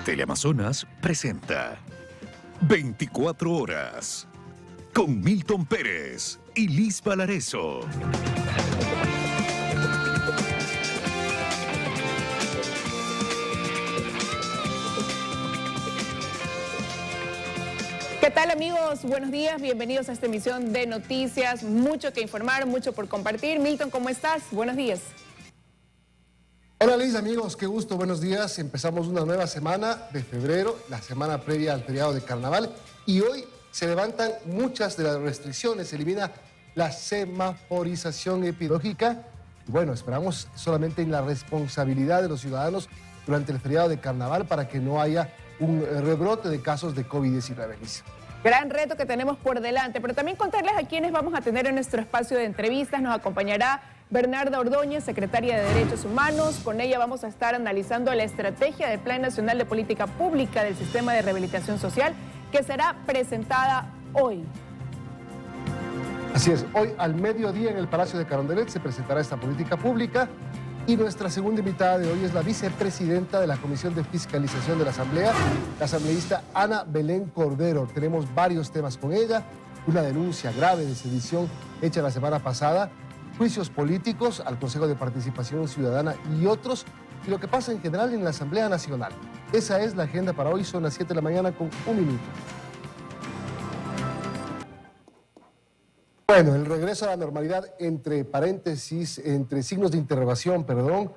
Teleamazonas presenta 24 horas con Milton Pérez y Liz Valareso. ¿Qué tal, amigos? Buenos días, bienvenidos a esta emisión de noticias. Mucho que informar, mucho por compartir. Milton, ¿cómo estás? Buenos días. Hola Liz, amigos, qué gusto, buenos días. Empezamos una nueva semana de febrero, la semana previa al feriado de carnaval, y hoy se levantan muchas de las restricciones, se elimina la semaforización epidemiológica. Y bueno, esperamos solamente en la responsabilidad de los ciudadanos durante el feriado de carnaval para que no haya un rebrote de casos de COVID-19. Gran reto que tenemos por delante, pero también contarles a quienes vamos a tener en nuestro espacio de entrevistas. Nos acompañará Bernarda Ordóñez, secretaria de Derechos Humanos. Con ella vamos a estar analizando la estrategia del Plan Nacional de Política Pública del Sistema de Rehabilitación Social, que será presentada hoy. Así es, hoy al mediodía en el Palacio de Carondelet se presentará esta política pública. Y nuestra segunda invitada de hoy es la vicepresidenta de la Comisión de Fiscalización de la Asamblea, la asambleísta Ana Belén Cordero. Tenemos varios temas con ella, una denuncia grave de sedición hecha la semana pasada, juicios políticos al Consejo de Participación Ciudadana y otros, y lo que pasa en general en la Asamblea Nacional. Esa es la agenda para hoy, son las 7 de la mañana con un minuto. Bueno, el regreso a la normalidad, entre paréntesis, entre signos de interrogación, perdón.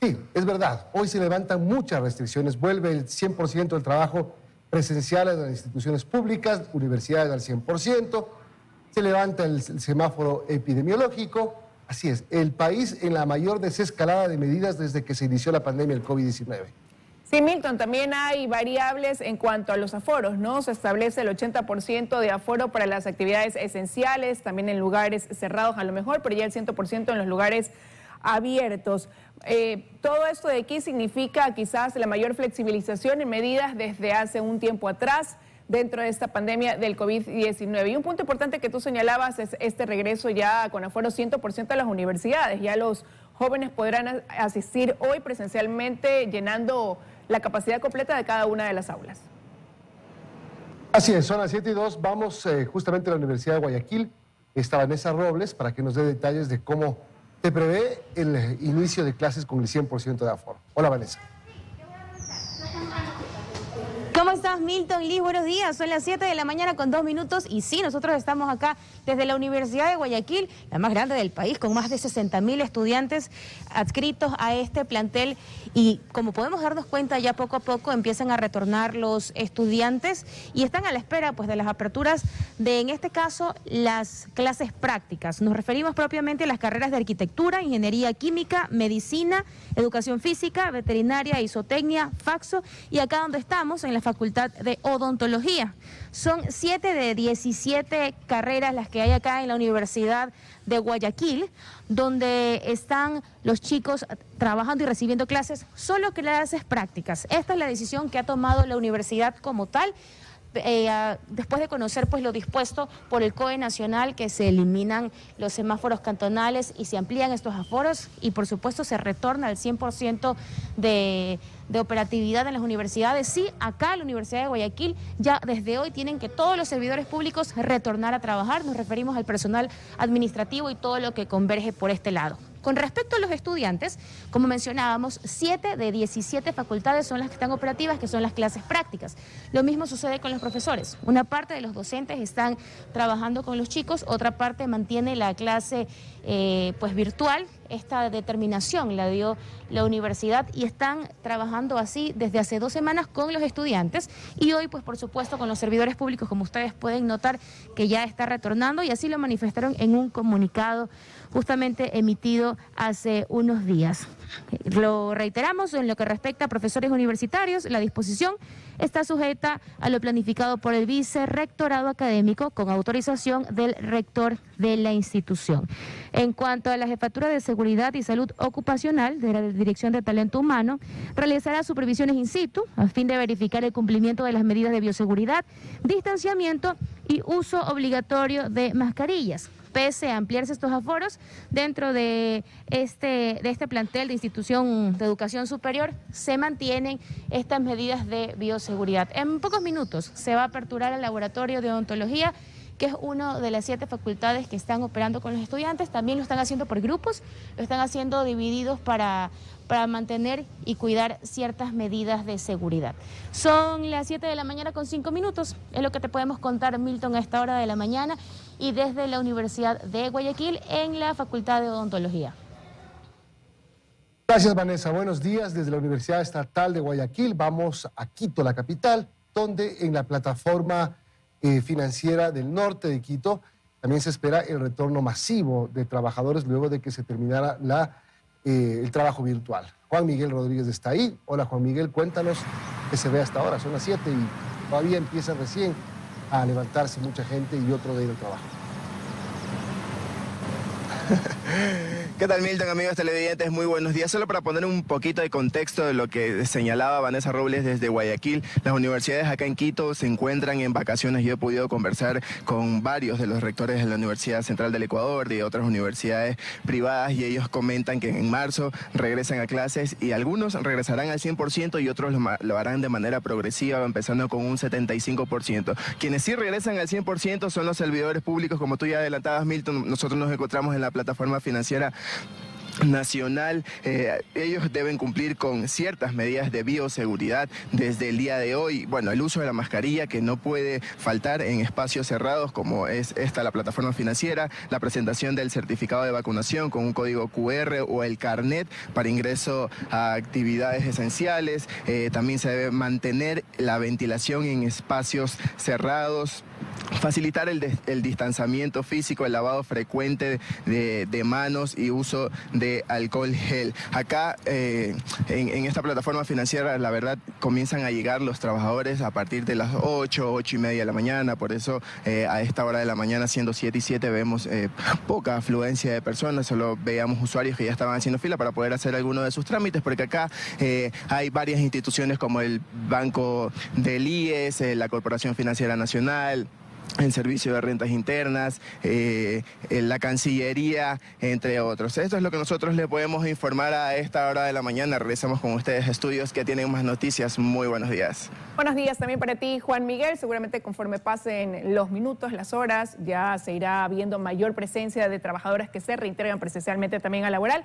Sí, es verdad, hoy se levantan muchas restricciones, vuelve el 100% del trabajo presencial en las instituciones públicas, universidades al 100%, se levanta el semáforo epidemiológico. Así es, el país en la mayor desescalada de medidas desde que se inició la pandemia del COVID-19. Sí, Milton, también hay variables en cuanto a los aforos, ¿no? Se establece el 80% de aforo para las actividades esenciales, también en lugares cerrados a lo mejor, pero ya el 100% en los lugares abiertos. Todo esto de aquí significa quizás la mayor flexibilización en medidas desde hace un tiempo atrás dentro de esta pandemia del COVID-19. Y un punto importante que tú señalabas es este regreso ya con aforo 100% a las universidades. Ya los jóvenes podrán asistir hoy presencialmente llenando la capacidad completa de cada una de las aulas. Así es, son las 7:02, vamos justamente a la Universidad de Guayaquil. Está Vanessa Robles para que nos dé detalles de cómo se prevé el inicio de clases con el 100% de aforo. Hola, Vanessa. ¿Cómo estás, Milton y Liz? Buenos días, son las 7 de la mañana con 2 minutos y sí, nosotros estamos acá desde la Universidad de Guayaquil, la más grande del país, con más de 60.000 estudiantes adscritos a este plantel, y como podemos darnos cuenta, ya poco a poco empiezan a retornar los estudiantes y están a la espera pues de las aperturas de, en este caso, las clases prácticas. Nos referimos propiamente a las carreras de arquitectura, ingeniería química, medicina, educación física, veterinaria, isotecnia, faxo, y acá donde estamos, en la Facultad de Odontología. Son 7 de 17 carreras las que hay acá en la Universidad de Guayaquil, donde están los chicos trabajando y recibiendo clases, solo clases prácticas. Esta es la decisión que ha tomado la universidad como tal, después de conocer pues lo dispuesto por el COE Nacional, que se eliminan los semáforos cantonales y se amplían estos aforos, y por supuesto se retorna al 100% de operatividad en las universidades. Sí, acá en la Universidad de Guayaquil ya desde hoy tienen que todos los servidores públicos retornar a trabajar. Nos referimos al personal administrativo y todo lo que converge por este lado. Con respecto a los estudiantes, como mencionábamos, 7 de 17 facultades son las que están operativas, que son las clases prácticas. Lo mismo sucede con los profesores. Una parte de los docentes están trabajando con los chicos, otra parte mantiene la clase pues virtual. Esta determinación la dio la universidad y están trabajando así desde hace 2 semanas con los estudiantes, y hoy pues por supuesto con los servidores públicos, como ustedes pueden notar que ya está retornando, y así lo manifestaron en un comunicado justamente emitido hace unos días. Lo reiteramos, en lo que respecta a profesores universitarios, la disposición está sujeta a lo planificado por el vicerrectorado académico con autorización del rector de la institución. En cuanto a la Jefatura de Seguridad y Salud Ocupacional de la Dirección de Talento Humano, realizará supervisiones in situ a fin de verificar el cumplimiento de las medidas de bioseguridad, distanciamiento y uso obligatorio de mascarillas. pese a ampliarse estos aforos, dentro de este plantel de institución de educación superior se mantienen estas medidas de bioseguridad. En pocos minutos se va a aperturar el laboratorio de odontología, que es una de las 7 facultades que están operando con los estudiantes. También lo están haciendo por grupos, lo están haciendo divididos para mantener y cuidar ciertas medidas de seguridad. Son las 7 de la mañana con 5 minutos, es lo que te podemos contar, Milton, a esta hora de la mañana y desde la Universidad de Guayaquil en la Facultad de Odontología. Gracias, Vanessa. Buenos días desde la Universidad Estatal de Guayaquil. Vamos a Quito, la capital, donde en la plataforma financiera del norte de Quito también se espera el retorno masivo de trabajadores luego de que se terminara el trabajo virtual. Juan Miguel Rodríguez está ahí. Hola, Juan Miguel, cuéntanos qué se ve hasta ahora. Son las 7 y todavía empieza recién a levantarse mucha gente y otro de ir al trabajo. ¿Qué tal, Milton, amigos televidentes? Muy buenos días. Solo para poner un poquito de contexto de lo que señalaba Vanessa Robles desde Guayaquil, las universidades acá en Quito se encuentran en vacaciones. Yo he podido conversar con varios de los rectores de la Universidad Central del Ecuador, de otras universidades privadas, y ellos comentan que en marzo regresan a clases y algunos regresarán al 100% y otros lo harán de manera progresiva, empezando con un 75%. Quienes sí regresan al 100% son los servidores públicos, como tú ya adelantabas, Milton. Nosotros nos encontramos en la plataforma financiera nacional. Ellos deben cumplir con ciertas medidas de bioseguridad desde el día de hoy. Bueno, el uso de la mascarilla, que no puede faltar en espacios cerrados como es la plataforma financiera, la presentación del certificado de vacunación con un código QR o el carnet para ingreso a actividades esenciales. También se debe mantener la ventilación en espacios cerrados, facilitar el distanciamiento físico, el lavado frecuente de manos y uso de alcohol gel. Acá en esta plataforma financiera, la verdad, comienzan a llegar los trabajadores a partir de las 8:30 de la mañana. Por eso a esta hora de la mañana, siendo 7 y 7, vemos poca afluencia de personas. Solo veíamos usuarios que ya estaban haciendo fila para poder hacer alguno de sus trámites, porque acá hay varias instituciones como el Banco del IES, la Corporación Financiera Nacional, el Servicio de Rentas Internas, la Cancillería, entre otros. Esto es lo que nosotros le podemos informar a esta hora de la mañana. Regresamos con ustedes a estudios que tienen más noticias. Muy buenos días. Buenos días también para ti, Juan Miguel. Seguramente conforme pasen los minutos, las horas, ya se irá viendo mayor presencia de trabajadores que se reintegran presencialmente también a laboral.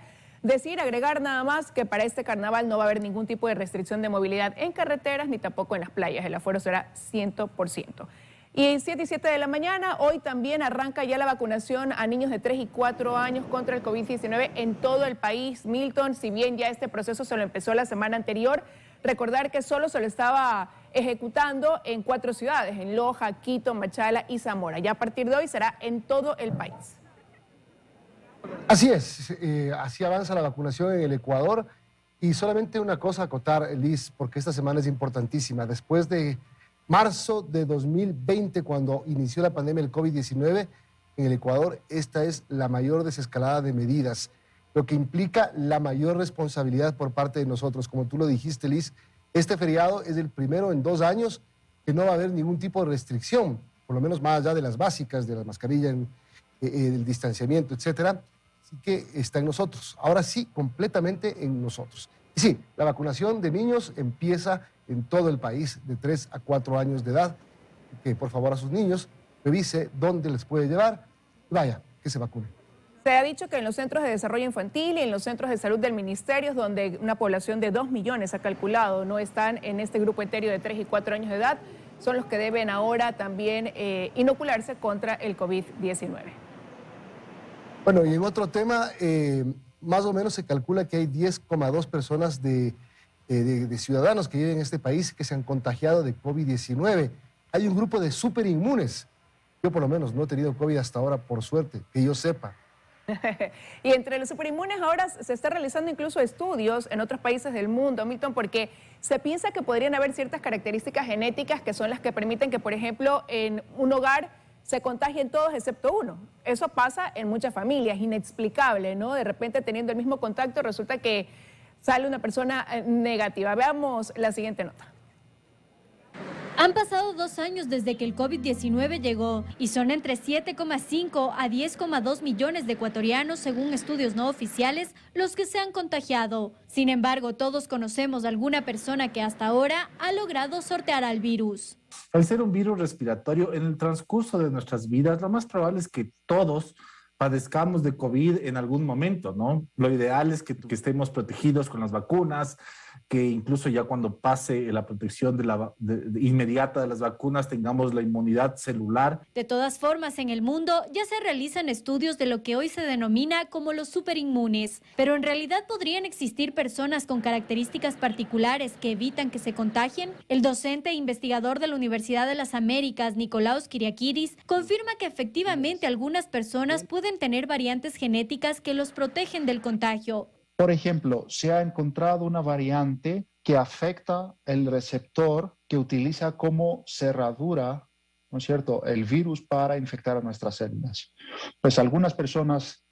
Agregar nada más que para este carnaval no va a haber ningún tipo de restricción de movilidad en carreteras ni tampoco en las playas. El aforo será 100%. Y 7 y 7 de la mañana, hoy también arranca ya la vacunación a niños de 3 y 4 años contra el COVID-19 en todo el país. Milton, si bien ya este proceso se lo empezó la semana anterior, recordar que solo se lo estaba ejecutando en 4 ciudades, en Loja, Quito, Machala y Zamora. Ya a partir de hoy será en todo el país. Así es, así avanza la vacunación en el Ecuador. Y solamente una cosa a acotar, Liz, porque esta semana es importantísima. Después de marzo de 2020, cuando inició la pandemia del COVID-19, en el Ecuador esta es la mayor desescalada de medidas, lo que implica la mayor responsabilidad por parte de nosotros. Como tú lo dijiste, Liz, este feriado es el primero en 2 años que no va a haber ningún tipo de restricción, por lo menos más allá de las básicas, de la mascarilla, el distanciamiento, etcétera. Así que está en nosotros. Ahora sí, completamente en nosotros. Y sí, la vacunación de niños empieza en todo el país de 3 a 4 años de edad. Que por favor a sus niños revise dónde les puede llevar y vaya, que se vacunen. Se ha dicho que en los centros de desarrollo infantil y en los centros de salud del ministerio, donde una población de 2 millones ha calculado, no están en este grupo etéreo de 3 y 4 años de edad, son los que deben ahora también inocularse contra el COVID-19. Bueno, y en otro tema, más o menos se calcula que hay 10,2 personas de ciudadanos que viven en este país que se han contagiado de COVID-19. Hay un grupo de superinmunes. Yo por lo menos no he tenido COVID hasta ahora, por suerte, que yo sepa. Y entre los superinmunes ahora se está realizando incluso estudios en otros países del mundo, Milton, porque se piensa que podrían haber ciertas características genéticas que son las que permiten que, por ejemplo, en un hogar se contagien todos excepto uno. Eso pasa en muchas familias, inexplicable, ¿no? De repente teniendo el mismo contacto resulta que sale una persona negativa. Veamos la siguiente nota. Han pasado 2 años desde que el COVID-19 llegó y son entre 7,5 a 10,2 millones de ecuatorianos, según estudios no oficiales, los que se han contagiado. Sin embargo, todos conocemos a alguna persona que hasta ahora ha logrado sortear al virus. Al ser un virus respiratorio, en el transcurso de nuestras vidas, lo más probable es que todos padezcamos de COVID en algún momento, ¿no? Lo ideal es que estemos protegidos con las vacunas, que incluso ya cuando pase la protección inmediata de las vacunas tengamos la inmunidad celular. De todas formas, en el mundo ya se realizan estudios de lo que hoy se denomina como los superinmunes, pero en realidad podrían existir personas con características particulares que evitan que se contagien. El docente e investigador de la Universidad de las Américas, Nicolaos Kyriakides, confirma que efectivamente algunas personas pueden tener variantes genéticas que los protegen del contagio. Por ejemplo, se ha encontrado una variante que afecta el receptor que utiliza como cerradura, ¿no es cierto?, el virus para infectar a nuestras células. Pues algunas personas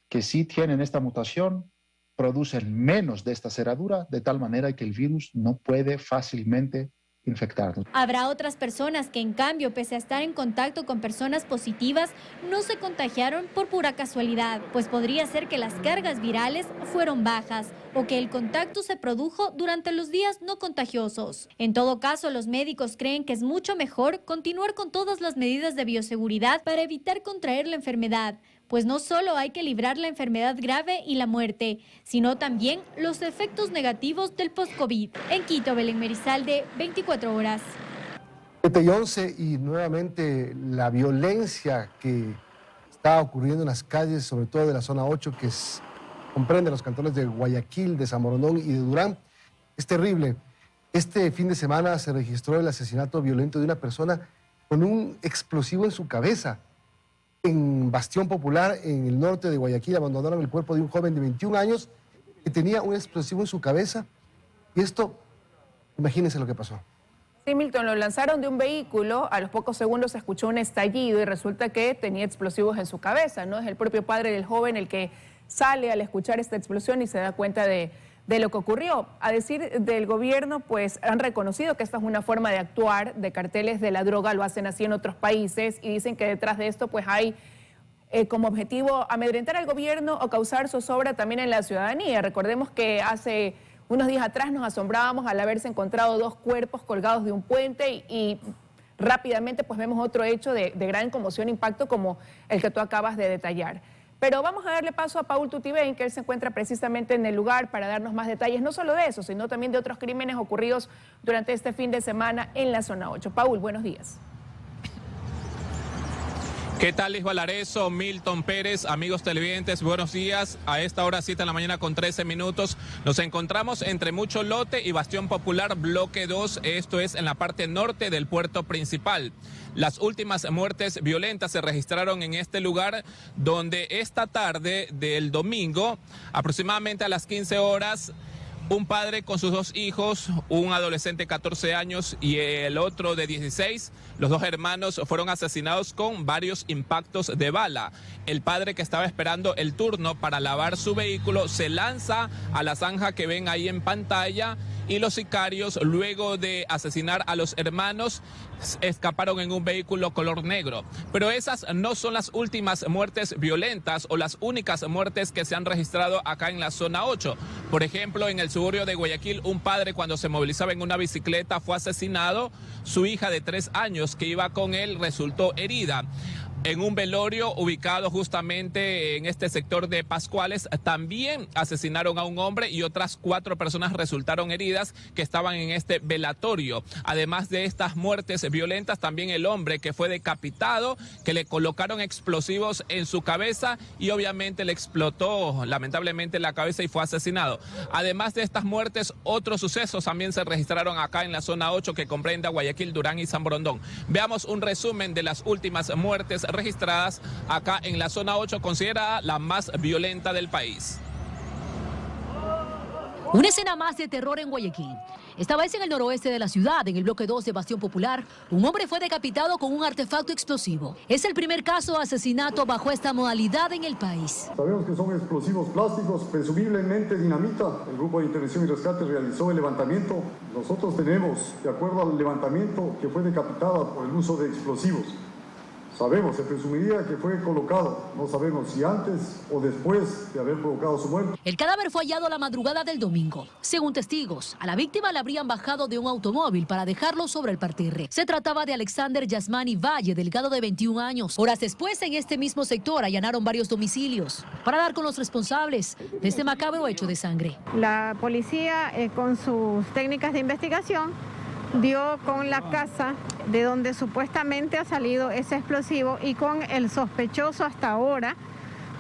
que sí tienen esta mutación producen menos de esta cerradura, de tal manera que el virus no puede fácilmente infectarnos. Habrá otras personas que, en cambio, pese a estar en contacto con personas positivas, no se contagiaron por pura casualidad, pues podría ser que las cargas virales fueron bajas o que el contacto se produjo durante los días no contagiosos. En todo caso, los médicos creen que es mucho mejor continuar con todas las medidas de bioseguridad para evitar contraer la enfermedad, pues no solo hay que librar la enfermedad grave y la muerte, sino también los efectos negativos del post-COVID. En Quito, Belén Merizalde, 24 horas. 7:11 y nuevamente la violencia que está ocurriendo en las calles, sobre todo de la zona 8, que comprende los cantones de Guayaquil, de San Borondón y de Durán, es terrible. Este fin de semana se registró el asesinato violento de una persona con un explosivo en su cabeza. En Bastión Popular, en el norte de Guayaquil, abandonaron el cuerpo de un joven de 21 años que tenía un explosivo en su cabeza. Y esto, imagínense lo que pasó. Sí, Milton, lo lanzaron de un vehículo, a los pocos segundos se escuchó un estallido y resulta que tenía explosivos en su cabeza, ¿no? Es el propio padre del joven el que sale al escuchar esta explosión y se da cuenta de lo que ocurrió. A decir del gobierno, pues han reconocido que esta es una forma de actuar de carteles de la droga, lo hacen así en otros países y dicen que detrás de esto pues hay como objetivo amedrentar al gobierno o causar zozobra también en la ciudadanía. Recordemos que hace unos días atrás nos asombrábamos al haberse encontrado 2 cuerpos colgados de un puente y rápidamente pues vemos otro hecho de gran conmoción e impacto como el que tú acabas de detallar. Pero vamos a darle paso a Paul Tutibén, que él se encuentra precisamente en el lugar para darnos más detalles, no solo de eso, sino también de otros crímenes ocurridos durante este fin de semana en la zona 8. Paul, buenos días. ¿Qué tal, Lisba Lareso, Milton Pérez, amigos televidentes? Buenos días. A esta hora 7 de la mañana con 13 minutos. Nos encontramos entre Mucho Lote y Bastión Popular, bloque 2. Esto es en la parte norte del puerto principal. Las últimas muertes violentas se registraron en este lugar, donde esta tarde del domingo, aproximadamente a las 15 horas, un padre con sus 2 hijos, un adolescente de 14 años y el otro de 16, los 2 hermanos fueron asesinados con varios impactos de bala. El padre, que estaba esperando el turno para lavar su vehículo, se lanza a la zanja que ven ahí en pantalla y los sicarios, luego de asesinar a los hermanos, escaparon en un vehículo color negro. Pero esas no son las últimas muertes violentas o las únicas muertes que se han registrado acá en la zona 8. Por ejemplo, en el suburbio de Guayaquil, un padre, cuando se movilizaba en una bicicleta, fue asesinado. Su hija de 3 años que iba con él resultó herida. En un velorio ubicado justamente en este sector de Pascuales, también asesinaron a un hombre y otras 4 personas resultaron heridas que estaban en este velatorio. Además de estas muertes violentas, también el hombre que fue decapitado, que le colocaron explosivos en su cabeza y obviamente le explotó lamentablemente la cabeza y fue asesinado. Además de estas muertes, otros sucesos también se registraron acá en la zona 8, que comprende a Guayaquil, Durán y San Borondón. Veamos un resumen de las últimas muertes registradas acá en la zona 8, considerada la más violenta del país. Una escena más de terror en Guayaquil. Esta vez en el noroeste de la ciudad, en el bloque 2 de Bastión Popular, un hombre fue decapitado con un artefacto explosivo. Es el primer caso de asesinato bajo esta modalidad en el país. Sabemos que son explosivos plásticos, presumiblemente dinamita. El Grupo de Intervención y Rescate realizó el levantamiento. Nosotros tenemos, de acuerdo al levantamiento, que fue decapitada por el uso de explosivos. Sabemos, se presumiría que fue colocado, no sabemos si antes o después de haber provocado su muerte. El cadáver fue hallado la madrugada del domingo. Según testigos, a la víctima la habrían bajado de un automóvil para dejarlo sobre el parterre. Se trataba de Alexander Yasmani Valle, delgado de 21 años. Horas después, en este mismo sector, allanaron varios domicilios para dar con los responsables de este macabro hecho de sangre. La policía, con sus técnicas de investigación, dio con la casa de donde supuestamente ha salido ese explosivo y con el sospechoso hasta ahora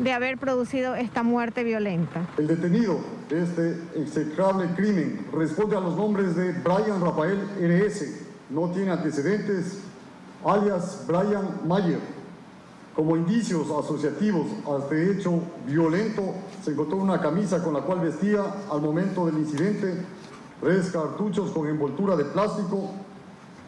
de haber producido esta muerte violenta. El detenido de este execrable crimen responde a los nombres de Brian Rafael R.S., no tiene antecedentes, alias Brian Mayer. Como indicios asociativos a este hecho violento, se encontró una camisa con la cual vestía al momento del incidente, 3 cartuchos con envoltura de plástico,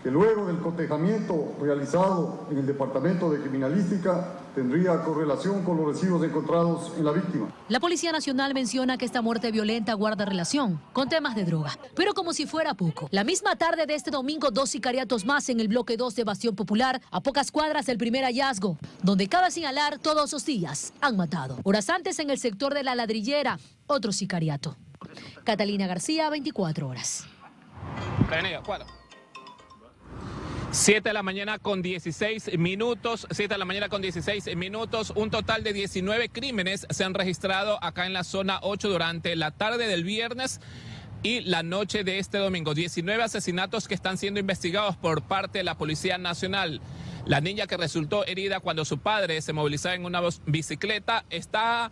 que luego del cotejamiento realizado en el Departamento de Criminalística tendría correlación con los residuos encontrados en la víctima. La Policía Nacional menciona que esta muerte violenta guarda relación con temas de droga, pero como si fuera poco. La misma tarde de este domingo, 2 sicariatos más en el bloque 2 de Bastión Popular, a pocas cuadras del primer hallazgo, donde cabe señalar todos los días han matado. Horas antes, en el sector de La Ladrillera, otro sicariato. Catalina García, 24 horas. 7 de la mañana con 16 minutos, 7 de la mañana con 16 minutos, un total de 19 crímenes se han registrado acá en la zona 8 durante la tarde del viernes y la noche de este domingo. 19 asesinatos que están siendo investigados por parte de la Policía Nacional. La niña que resultó herida cuando su padre se movilizaba en una bicicleta está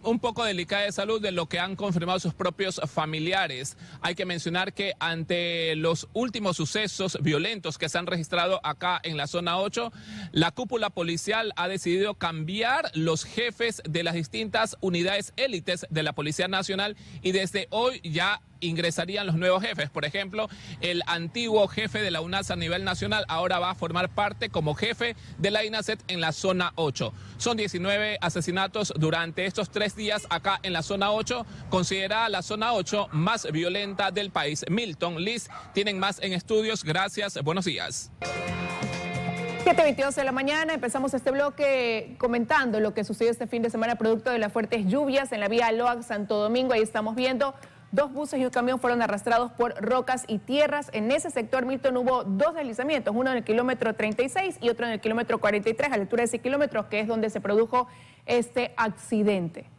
un poco delicada de salud, de lo que han confirmado sus propios familiares. Hay que mencionar que ante los últimos sucesos violentos que se han registrado acá en la zona 8, la cúpula policial ha decidido cambiar los jefes de las distintas unidades élites de la Policía Nacional y desde hoy ya ingresarían los nuevos jefes. Por ejemplo, el antiguo jefe de la UNAS a nivel nacional ahora va a formar parte como jefe de la INACET en la zona 8. Son 19 asesinatos durante estos 3 días acá en la zona 8, considerada la zona 8 más violenta del país. Milton, Liz, tienen más en estudios. Gracias, buenos días. 7:22 de la mañana, empezamos este bloque comentando lo que sucedió este fin de semana producto de las fuertes lluvias en la vía Loac-Santo Domingo. Ahí estamos viendo 2 buses y un camión fueron arrastrados por rocas y tierras. En ese sector, Milton, hubo 2 deslizamientos, uno en el kilómetro 36 y otro en el kilómetro 43, a la altura de ese kilómetro, que es donde se produjo este accidente.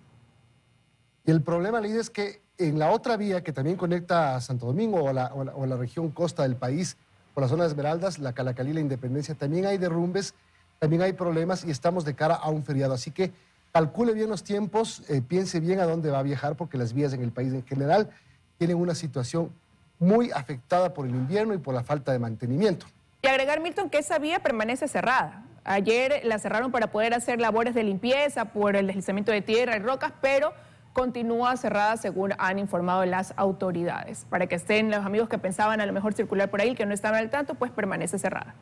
Y el problema, Lidia, es que en la otra vía que también conecta a Santo Domingo o la región costa del país, por la zona de Esmeraldas, la Calacalí, la Independencia, también hay derrumbes, también hay problemas y estamos de cara a un feriado. Así que calcule bien los tiempos, piense bien a dónde va a viajar, porque las vías en el país en general tienen una situación muy afectada por el invierno y por la falta de mantenimiento. Y agregar, Milton, que esa vía permanece cerrada. Ayer la cerraron para poder hacer labores de limpieza por el deslizamiento de tierra y rocas, pero continúa cerrada según han informado las autoridades. Para que estén los amigos que pensaban a lo mejor circular por ahí, que no estaban al tanto, pues permanece cerrada.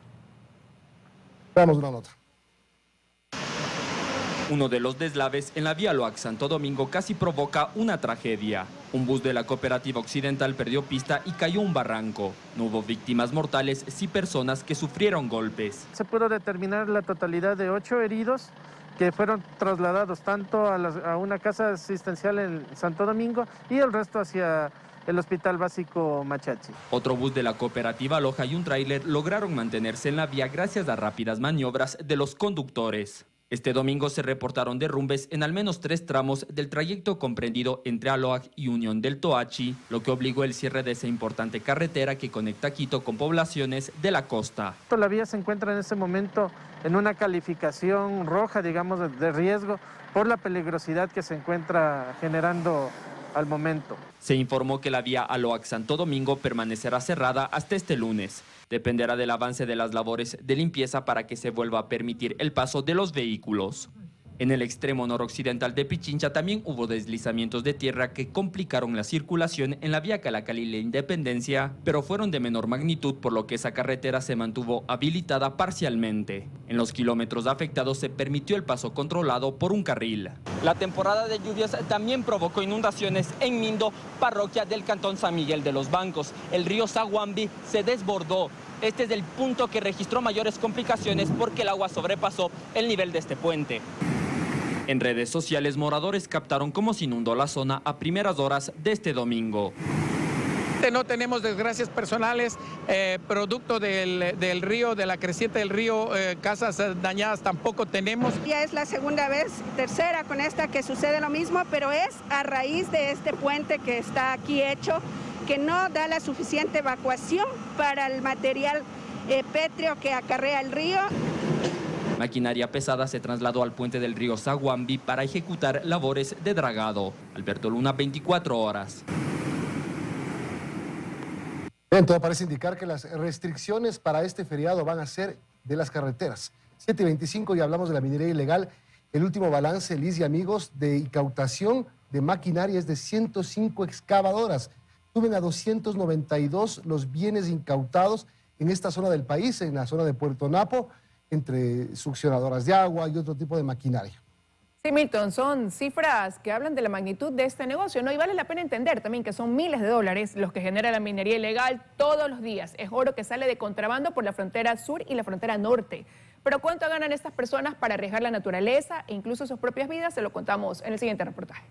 Veamos una nota. Uno de los deslaves en la vía Loac-Santo Domingo casi provoca una tragedia. Un bus de la Cooperativa Occidental perdió pista y cayó a un barranco. No hubo víctimas mortales, sí personas que sufrieron golpes. Se pudo determinar la totalidad de 8 heridos que fueron trasladados tanto a una casa asistencial en Santo Domingo y el resto hacia el Hospital Básico Machachi. Otro bus de la Cooperativa Loja y un tráiler lograron mantenerse en la vía gracias a rápidas maniobras de los conductores. Este domingo se reportaron derrumbes en al menos 3 tramos del trayecto comprendido entre Aloac y Unión del Toachi, lo que obligó el cierre de esa importante carretera que conecta Quito con poblaciones de la costa. La vía se encuentra en este momento en una calificación roja, digamos, de riesgo por la peligrosidad que se encuentra generando al momento. Se informó que la vía Aloac-Santo Domingo permanecerá cerrada hasta este lunes. Dependerá del avance de las labores de limpieza para que se vuelva a permitir el paso de los vehículos. En el extremo noroccidental de Pichincha también hubo deslizamientos de tierra que complicaron la circulación en la vía Calacalí-La Independencia, pero fueron de menor magnitud, por lo que esa carretera se mantuvo habilitada parcialmente. En los kilómetros afectados se permitió el paso controlado por un carril. La temporada de lluvias también provocó inundaciones en Mindo, parroquia del cantón San Miguel de los Bancos. El río Saguambi se desbordó. Este es el punto que registró mayores complicaciones porque el agua sobrepasó el nivel de este puente. En redes sociales, moradores captaron cómo se inundó la zona a primeras horas de este domingo. No tenemos desgracias personales, producto del río, de la creciente del río, casas dañadas tampoco tenemos. Ya es la segunda vez, tercera con esta que sucede lo mismo, pero es a raíz de este puente que está aquí hecho, que no da la suficiente evacuación para el material pétreo que acarrea el río. Maquinaria pesada se trasladó al puente del río Saguambi para ejecutar labores de dragado. Alberto Luna, 24 horas. Bien, todo parece indicar que las restricciones para este feriado van a ser de las carreteras. 7:25 y hablamos de la minería ilegal. El último balance, Liz y amigos, de incautación de maquinaria es de 105 excavadoras. Suben a 292 los bienes incautados en esta zona del país, en la zona de Puerto Napo, entre succionadoras de agua y otro tipo de maquinaria. Sí, Milton, son cifras que hablan de la magnitud de este negocio, ¿no? Y vale la pena entender también que son miles de dólares los que genera la minería ilegal todos los días. Es oro que sale de contrabando por la frontera sur y la frontera norte. Pero ¿cuánto ganan estas personas para arriesgar la naturaleza e incluso sus propias vidas? Se lo contamos en el siguiente reportaje.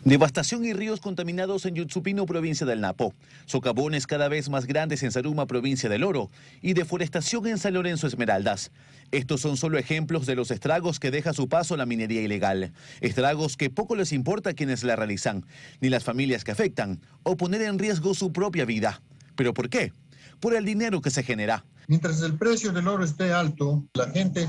Devastación y ríos contaminados en Yutsupino, provincia del Napo. Socavones cada vez más grandes en Zaruma, provincia del Oro. Y deforestación en San Lorenzo, Esmeraldas. Estos son solo ejemplos de los estragos que deja a su paso la minería ilegal. Estragos que poco les importa a quienes la realizan, ni las familias que afectan, o poner en riesgo su propia vida. ¿Pero por qué? Por el dinero que se genera. Mientras el precio del oro esté alto, la gente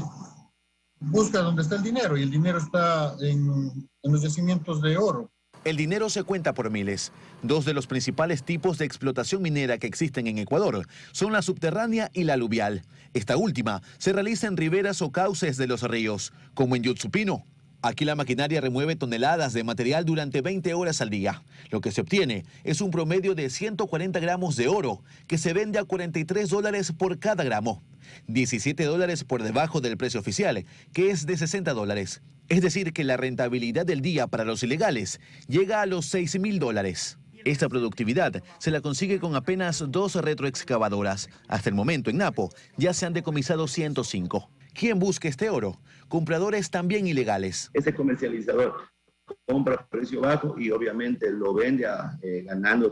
busca dónde está el dinero, y el dinero está en los yacimientos de oro. El dinero se cuenta por miles. Dos de los principales tipos de explotación minera que existen en Ecuador son la subterránea y la aluvial. Esta última se realiza en riberas o cauces de los ríos, como en Yutsupino. Aquí la maquinaria remueve toneladas de material durante 20 horas al día. Lo que se obtiene es un promedio de 140 gramos de oro, que se vende a $43 por cada gramo. $17 por debajo del precio oficial, que es de $60. Es decir, que la rentabilidad del día para los ilegales llega a los $6.000. Esta productividad se la consigue con apenas 2 retroexcavadoras. Hasta el momento en Napo ya se han decomisado 105. ¿Quién busca este oro? Compradores también ilegales. Ese comercializador compra a precio bajo y obviamente lo vende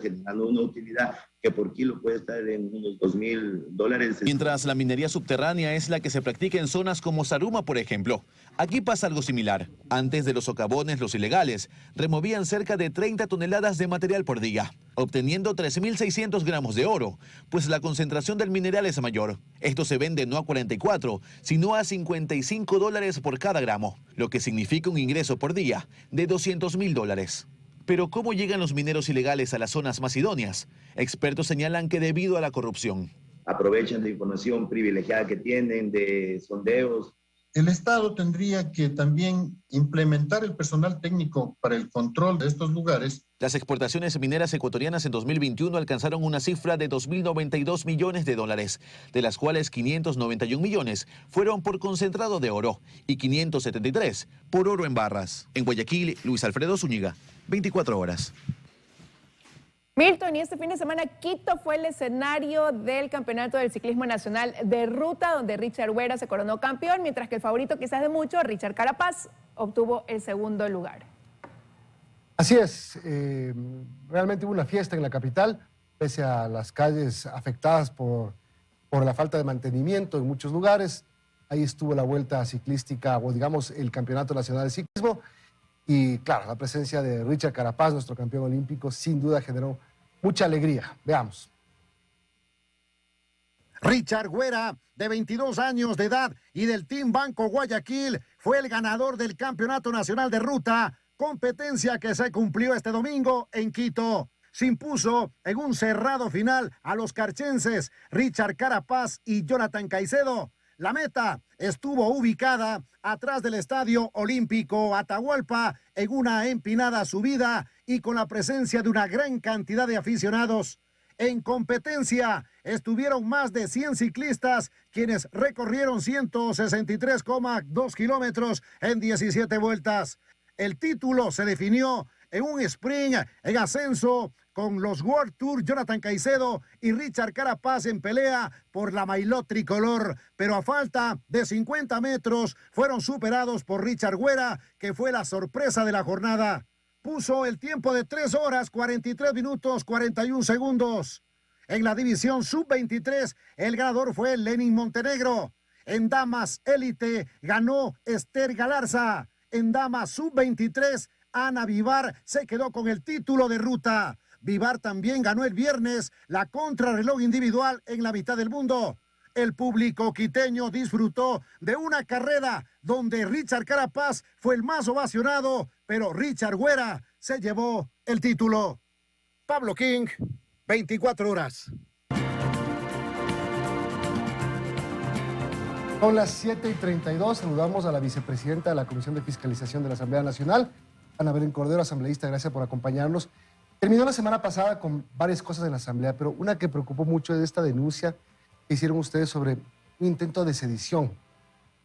generando una utilidad que por kilo puede estar en unos $2.000. Mientras la minería subterránea es la que se practica en zonas como Zaruma, por ejemplo. Aquí pasa algo similar. Antes de los socavones, los ilegales removían cerca de 30 toneladas de material por día, obteniendo 3.600 gramos de oro, pues la concentración del mineral es mayor. Esto se vende no a 44, sino a $55 por cada gramo, lo que significa un ingreso por día de $200.000. Pero ¿cómo llegan los mineros ilegales a las zonas más idóneas? Expertos señalan que debido a la corrupción. Aprovechan de información privilegiada que tienen, de sondeos. El Estado tendría que también implementar el personal técnico para el control de estos lugares. Las exportaciones mineras ecuatorianas en 2021 alcanzaron una cifra de $2.092 millones, de las cuales 591 millones fueron por concentrado de oro y 573 por oro en barras. En Guayaquil, Luis Alfredo Zúñiga, 24 horas. Milton, y este fin de semana Quito fue el escenario del Campeonato del Ciclismo Nacional de Ruta, donde Richard Güera se coronó campeón, mientras que el favorito quizás de muchos, Richard Carapaz, obtuvo el segundo lugar. Así es, realmente hubo una fiesta en la capital, pese a las calles afectadas por la falta de mantenimiento en muchos lugares. Ahí estuvo la vuelta ciclística, o digamos el Campeonato Nacional de Ciclismo. Y claro, la presencia de Richard Carapaz, nuestro campeón olímpico, sin duda generó mucha alegría. Veamos. Richard Güera, de 22 años de edad y del Team Banco Guayaquil, fue el ganador del Campeonato Nacional de Ruta, competencia que se cumplió este domingo en Quito. Se impuso en un cerrado final a los carchenses Richard Carapaz y Jonathan Caicedo. La meta estuvo ubicada atrás del Estadio Olímpico Atahualpa en una empinada subida y con la presencia de una gran cantidad de aficionados. En competencia estuvieron más de 100 ciclistas quienes recorrieron 163,2 kilómetros en 17 vueltas. El título se definió en un sprint en ascenso con los World Tour Jonathan Caicedo y Richard Carapaz en pelea por la maillot tricolor, pero a falta de 50 metros fueron superados por Richard Güera, que fue la sorpresa de la jornada. Puso el tiempo de 3 horas, 43 minutos, 41 segundos. En la división sub-23, el ganador fue Lenin Montenegro. En damas élite ganó Esther Galarza. En damas sub-23, Ana Vivar se quedó con el título de ruta. Vivar también ganó el viernes la contrarreloj individual en la mitad del mundo. El público quiteño disfrutó de una carrera donde Richard Carapaz fue el más ovacionado, pero Richard Güera se llevó el título. Pablo King, 24 horas. Son las 7:32, saludamos a la vicepresidenta de la Comisión de Fiscalización de la Asamblea Nacional, Ana Belén Cordero, asambleísta, gracias por acompañarnos. Terminó la semana pasada con varias cosas en la Asamblea, pero una que preocupó mucho es esta denuncia que hicieron ustedes sobre un intento de sedición.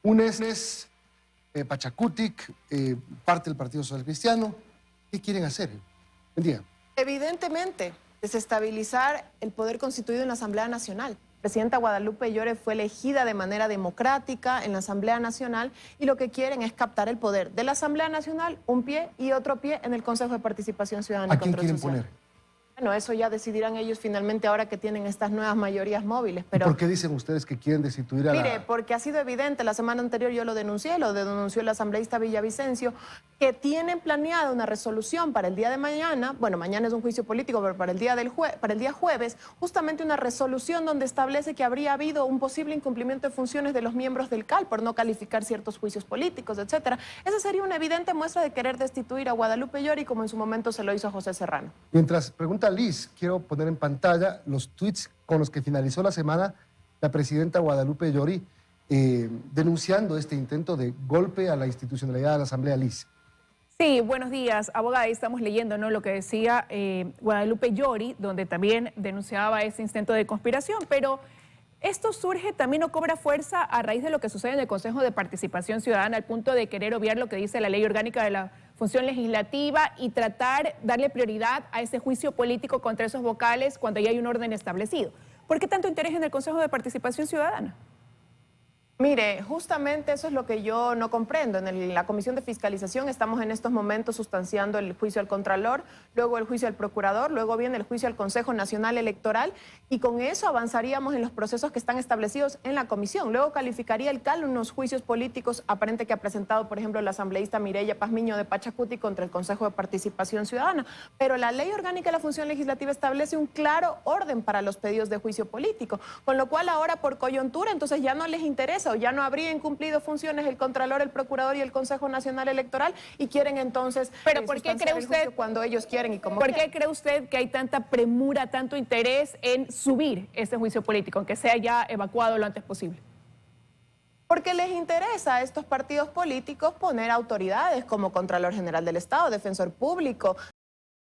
UNES, Pachacutic, parte del Partido Social Cristiano. ¿Qué quieren hacer? Buen día. Evidentemente, desestabilizar el poder constituido en la Asamblea Nacional. La presidenta Guadalupe Llori fue elegida de manera democrática en la Asamblea Nacional y lo que quieren es captar el poder de la Asamblea Nacional, un pie y otro pie en el Consejo de Participación Ciudadana. ¿A quién quieren poner? Bueno, eso ya decidirán ellos finalmente ahora que tienen estas nuevas mayorías móviles. Pero ¿por qué dicen ustedes que quieren destituir a mire, porque ha sido evidente, la semana anterior yo lo denunció el asambleísta Villavicencio, que tienen planeada una resolución para el día de mañana, bueno, mañana es un juicio político, pero para el día, jueves, justamente una resolución donde establece que habría habido un posible incumplimiento de funciones de los miembros del CAL por no calificar ciertos juicios políticos, etcétera. Esa sería una evidente muestra de querer destituir a Guadalupe Llori, como en su momento se lo hizo a José Serrano. Mientras pregunta Liz, quiero poner en pantalla los tweets con los que finalizó la semana la presidenta Guadalupe Llori denunciando este intento de golpe a la institucionalidad de la Asamblea. Liz. Sí, buenos días, abogada. Ahí estamos leyendo, ¿no?, lo que decía Guadalupe Llori, donde también denunciaba ese intento de conspiración, pero esto surge también o cobra fuerza a raíz de lo que sucede en el Consejo de Participación Ciudadana, al punto de querer obviar lo que dice la Ley Orgánica de la Función Legislativa y tratar darle prioridad a ese juicio político contra esos vocales cuando ya hay un orden establecido. ¿Por qué tanto interés en el Consejo de Participación Ciudadana? Mire, justamente eso es lo que yo no comprendo. En la Comisión de Fiscalización estamos en estos momentos sustanciando el juicio al Contralor, luego el juicio al Procurador, luego viene el juicio al Consejo Nacional Electoral y con eso avanzaríamos en los procesos que están establecidos en la Comisión. Luego calificaría el CAL unos juicios políticos aparentes que ha presentado, por ejemplo, la asambleísta Mireya Pazmiño de Pachacuti contra el Consejo de Participación Ciudadana. Pero la Ley Orgánica de la Función Legislativa establece un claro orden para los pedidos de juicio político, con lo cual ahora por coyuntura entonces ya no les interesa o ya no habrían cumplido funciones el Contralor, el Procurador y el Consejo Nacional Electoral y quieren entonces... Pero ¿por qué cree usted cuando ellos quieren y como ¿Por qué cree usted que hay tanta premura, tanto interés en subir ese juicio político, aunque sea ya evacuado lo antes posible? Porque les interesa a estos partidos políticos poner autoridades como Contralor General del Estado, Defensor Público,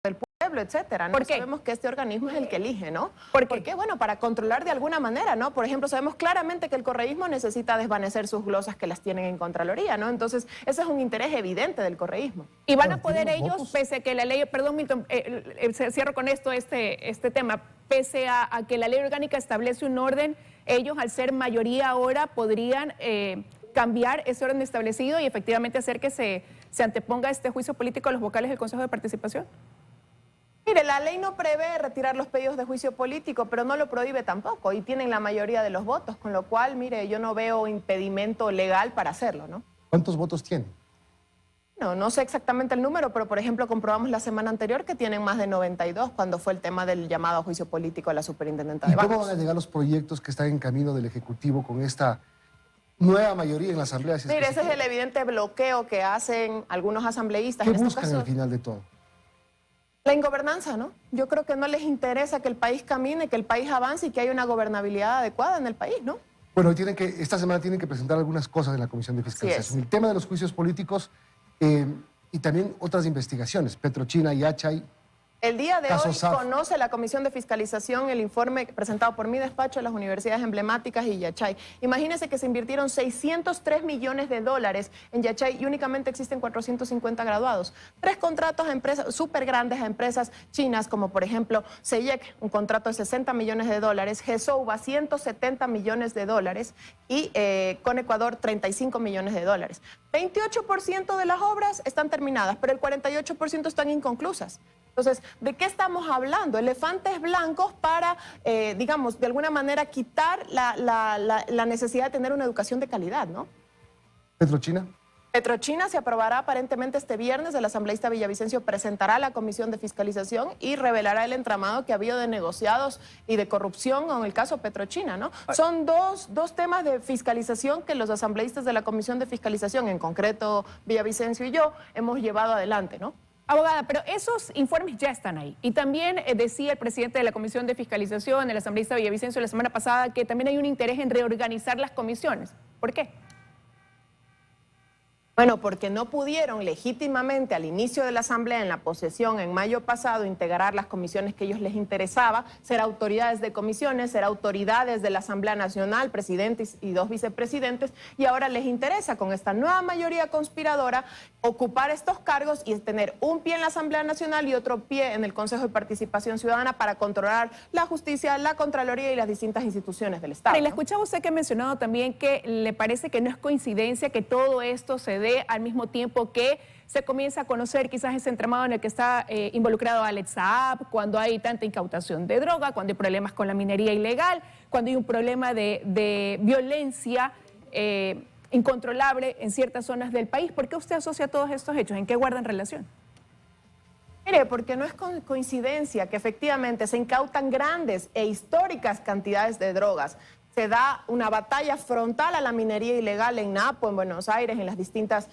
del pueblo, etcétera, ¿no? ¿Por qué? Sabemos que este organismo es el que elige, ¿no? ¿Por qué? Bueno, para controlar de alguna manera, ¿no? Por ejemplo, sabemos claramente que el correísmo necesita desvanecer sus glosas que las tienen en Contraloría, ¿no? Entonces, ese es un interés evidente del correísmo. Y van a poder ellos, pese a que la ley, perdón Milton, cierro con esto este tema, pese a que la ley orgánica establece un orden, ellos al ser mayoría ahora podrían cambiar ese orden establecido y efectivamente hacer que se anteponga este juicio político a los vocales del Consejo de Participación. Mire, la ley no prevé retirar los pedidos de juicio político, pero no lo prohíbe tampoco y tienen la mayoría de los votos, con lo cual, mire, yo no veo impedimento legal para hacerlo, ¿no? ¿Cuántos votos tienen? No sé exactamente el número, pero por ejemplo comprobamos la semana anterior que tienen más de 92 cuando fue el tema del llamado a juicio político a la superintendenta de bancos. ¿Y cómo van a llegar los proyectos que están en camino del Ejecutivo con esta nueva mayoría en la Asamblea? Mire, ese es el evidente bloqueo que hacen algunos asambleístas. ¿Qué buscan al final de todo? La ingobernanza, ¿no? Yo creo que no les interesa que el país camine, que el país avance y que haya una gobernabilidad adecuada en el país, ¿no? Bueno, esta semana tienen que presentar algunas cosas en la Comisión de Fiscalización. El tema de los juicios políticos y también otras investigaciones, Petrochina y Yachay. El día de hoy conoce la Comisión de Fiscalización el informe presentado por mi despacho a las universidades emblemáticas y Yachay. Imagínense que se invirtieron 603 millones de dólares en Yachay y únicamente existen 450 graduados. 3 contratos a empresas súper grandes, a empresas chinas, como por ejemplo CEIEC, un contrato de 60 millones de dólares, GESOUBA, 170 millones de dólares y con Ecuador, 35 millones de dólares. 28% de las obras están terminadas, pero el 48% están inconclusas. Entonces, ¿de qué estamos hablando? Elefantes blancos para, digamos, de alguna manera quitar la necesidad de tener una educación de calidad, ¿no? ¿Petrochina? Petrochina se aprobará aparentemente este viernes. El asambleísta Villavicencio presentará a la Comisión de Fiscalización y revelará el entramado que ha habido de negociados y de corrupción con el caso Petrochina, ¿no? Son dos temas de fiscalización que los asambleístas de la Comisión de Fiscalización, en concreto Villavicencio y yo, hemos llevado adelante, ¿no? Abogada, pero esos informes ya están ahí. Y también decía el presidente de la Comisión de Fiscalización, el asambleísta Villavicencio, la semana pasada, que también hay un interés en reorganizar las comisiones. ¿Por qué? Bueno, porque no pudieron legítimamente al inicio de la Asamblea, en la posesión en mayo pasado, integrar las comisiones que a ellos les interesaba, ser autoridades de comisiones, ser autoridades de la Asamblea Nacional, presidentes y 2 vicepresidentes, y ahora les interesa con esta nueva mayoría conspiradora ocupar estos cargos y tener un pie en la Asamblea Nacional y otro pie en el Consejo de Participación Ciudadana para controlar la justicia, la Contraloría y las distintas instituciones del Estado. Y le escuchaba usted que ha mencionado también que le parece que no es coincidencia que todo esto se dé al mismo tiempo que se comienza a conocer quizás ese entramado en el que está involucrado Alex Saab, cuando hay tanta incautación de droga, cuando hay problemas con la minería ilegal, cuando hay un problema de violencia incontrolable en ciertas zonas del país. ¿Por qué usted asocia todos estos hechos? ¿En qué guardan relación? Mire, porque no es coincidencia que efectivamente se incautan grandes e históricas cantidades de drogas. Se da una batalla frontal a la minería ilegal en Napo, en Buenos Aires, en las distintas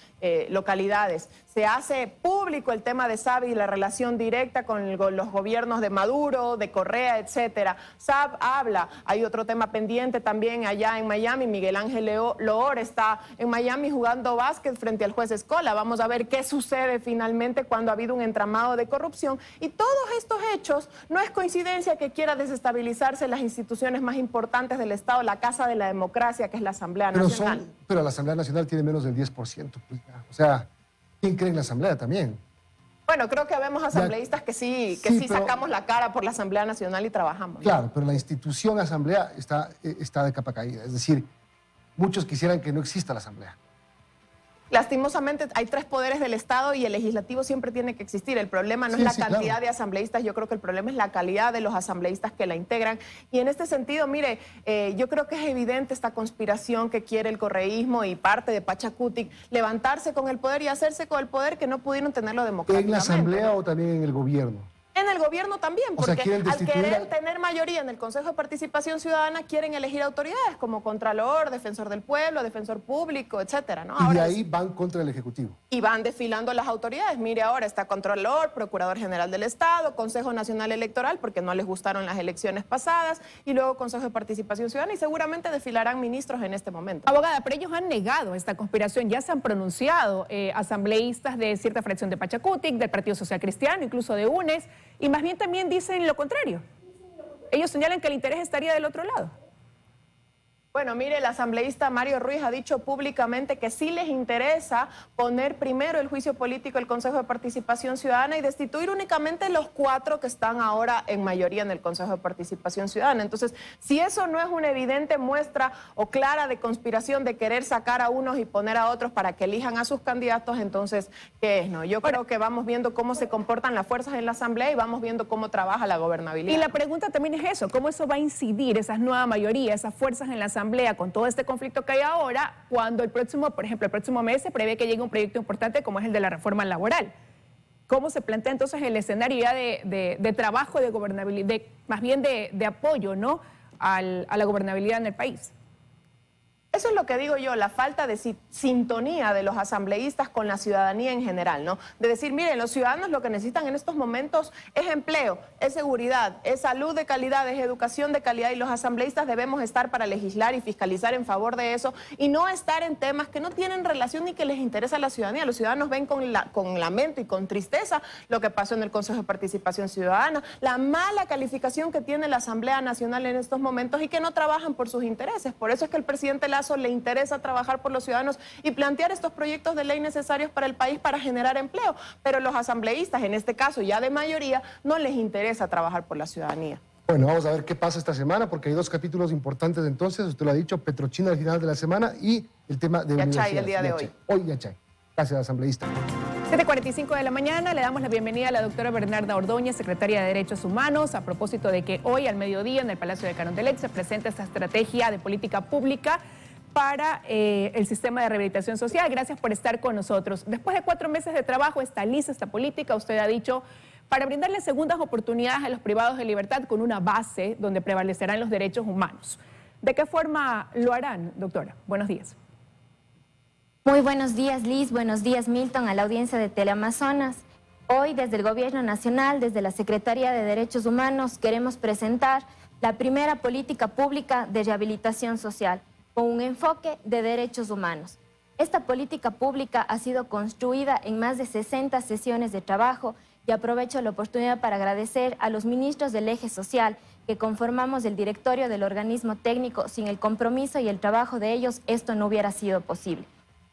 localidades. Se hace público el tema de Saab y la relación directa con los gobiernos de Maduro, de Correa, etcétera. Saab habla, hay otro tema pendiente también allá en Miami. Miguel Ángel Loor está en Miami jugando básquet frente al juez Escola. Vamos a ver qué sucede finalmente cuando ha habido un entramado de corrupción. Y todos estos hechos, no es coincidencia que quiera desestabilizarse las instituciones más importantes del Estado, la casa de la democracia, que es la Asamblea Nacional. Pero la Asamblea Nacional tiene menos del 10%. Pues, o sea, ¿quién cree en la Asamblea también? Bueno, creo que vemos asambleístas que sí sacamos la cara por la Asamblea Nacional y trabajamos. Claro, pero la institución Asamblea está de capa caída. Es decir, muchos quisieran que no exista la Asamblea. Lastimosamente hay 3 poderes del Estado y el legislativo siempre tiene que existir. El problema no es la cantidad de asambleístas, yo creo que el problema es la calidad de los asambleístas que la integran. Y en este sentido, mire, yo creo que es evidente esta conspiración que quiere el correísmo y parte de Pachacutic levantarse con el poder y hacerse con el poder que no pudieron tenerlo democráticamente. ¿En la Asamblea o también en el gobierno? En el gobierno también, O sea, porque al querer tener mayoría en el Consejo de Participación Ciudadana quieren elegir autoridades como Contralor, Defensor del Pueblo, Defensor Público, etcétera, ¿no? Y de ahí van contra el Ejecutivo. Y van desfilando las autoridades. Mire, ahora está Contralor, Procurador General del Estado, Consejo Nacional Electoral, porque no les gustaron las elecciones pasadas, y luego Consejo de Participación Ciudadana, y seguramente desfilarán ministros en este momento. Abogada, pero ellos han negado esta conspiración, ya se han pronunciado asambleístas de cierta fracción de Pachacutic, del Partido Social Cristiano, incluso de UNES, y más bien también dicen lo contrario. Ellos señalan que el interés estaría del otro lado. Bueno, mire, el asambleísta Mario Ruiz ha dicho públicamente que sí les interesa poner primero el juicio político del Consejo de Participación Ciudadana y destituir únicamente los 4 que están ahora en mayoría en el Consejo de Participación Ciudadana. Entonces, si eso no es una evidente muestra o clara de conspiración de querer sacar a unos y poner a otros para que elijan a sus candidatos, entonces, ¿qué es? No? Yo creo que vamos viendo cómo se comportan las fuerzas en la Asamblea y vamos viendo cómo trabaja la gobernabilidad. Y la pregunta también es eso, ¿cómo eso va a incidir, esas nuevas mayorías, esas fuerzas en la Asamblea, con todo este conflicto que hay ahora, cuando el próximo, por ejemplo, el próximo mes se prevé que llegue un proyecto importante como es el de la reforma laboral? ¿Cómo se plantea entonces el escenario ya de trabajo, de gobernabilidad, más bien de apoyo, ¿no?, a la gobernabilidad en el país? Eso es lo que digo yo, la falta de sintonía de los asambleístas con la ciudadanía en general, ¿no? De decir, miren, los ciudadanos lo que necesitan en estos momentos es empleo, es seguridad, es salud de calidad, es educación de calidad, y los asambleístas debemos estar para legislar y fiscalizar en favor de eso y no estar en temas que no tienen relación ni que les interesa a la ciudadanía. Los ciudadanos ven con lamento y con tristeza lo que pasó en el Consejo de Participación Ciudadana, la mala calificación que tiene la Asamblea Nacional en estos momentos y que no trabajan por sus intereses. Por eso es que el presidente Lazo le interesa trabajar por los ciudadanos y plantear estos proyectos de ley necesarios para el país para generar empleo. Pero los asambleístas, en este caso ya de mayoría, no les interesa trabajar por la ciudadanía. Bueno, vamos a ver qué pasa esta semana, porque hay dos capítulos importantes entonces, usted lo ha dicho, Petrochina al final de la semana y el tema de Yachay el día de hoy. Hoy Yachay. Gracias, asambleísta. 7:45 de la mañana, le damos la bienvenida a la doctora Bernarda Ordóñez, secretaria de Derechos Humanos, a propósito de que hoy al mediodía en el Palacio de Carondelet se presenta esta estrategia de política pública para el sistema de rehabilitación social. Gracias por estar con nosotros. Después de 4 meses de trabajo está lista esta política, usted ha dicho, para brindarle segundas oportunidades a los privados de libertad con una base donde prevalecerán los derechos humanos. ¿De qué forma lo harán, doctora? Buenos días. Muy buenos días, Liz. Buenos días, Milton, a la audiencia de Teleamazonas. Hoy, desde el Gobierno Nacional, desde la Secretaría de Derechos Humanos, queremos presentar la primera política pública de rehabilitación social, con un enfoque de derechos humanos. Esta política pública ha sido construida en más de 60 sesiones de trabajo y aprovecho la oportunidad para agradecer a los ministros del eje social que conformamos el directorio del organismo técnico. Sin el compromiso y el trabajo de ellos, esto no hubiera sido posible.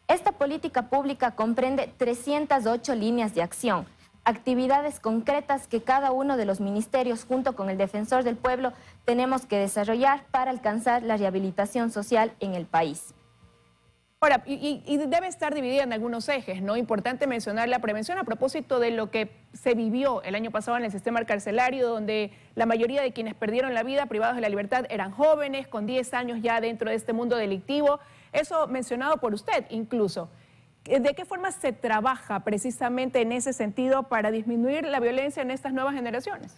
Esta política pública comprende 308 líneas de acción, actividades concretas que cada uno de los ministerios, junto con el Defensor del Pueblo, tenemos que desarrollar para alcanzar la rehabilitación social en el país. Ahora, y debe estar dividida en algunos ejes, ¿no? Importante mencionar la prevención a propósito de lo que se vivió el año pasado en el sistema carcelario, donde la mayoría de quienes perdieron la vida privados de la libertad eran jóvenes, con 10 años ya dentro de este mundo delictivo. Eso mencionado por usted incluso. ¿De qué forma se trabaja precisamente en ese sentido para disminuir la violencia en estas nuevas generaciones?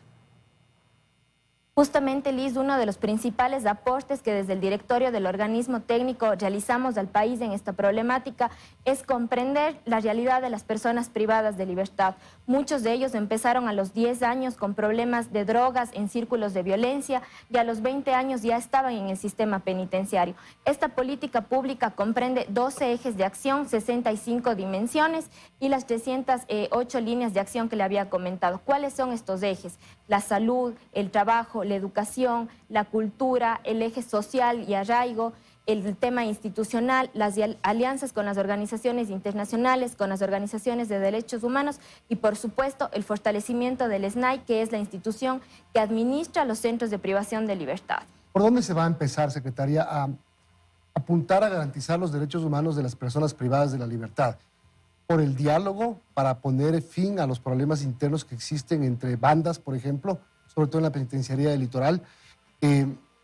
Justamente, Liz, uno de los principales aportes que desde el directorio del organismo técnico realizamos al país en esta problemática es comprender la realidad de las personas privadas de libertad. Muchos de ellos empezaron a los 10 años con problemas de drogas en círculos de violencia y a los 20 años ya estaban en el sistema penitenciario. Esta política pública comprende 12 ejes de acción, 65 dimensiones y las 308 líneas de acción que le había comentado. ¿Cuáles son estos ejes? La salud, el trabajo, la educación, la cultura, el eje social y arraigo, el tema institucional, las alianzas con las organizaciones internacionales, con las organizaciones de derechos humanos y, por supuesto, el fortalecimiento del SNAI, que es la institución que administra los centros de privación de libertad. ¿Por dónde se va a empezar, secretaria, a apuntar a garantizar los derechos humanos de las personas privadas de la libertad? ¿Por el diálogo para poner fin a los problemas internos que existen entre bandas, por ejemplo, sobre todo en la penitenciaría del Litoral,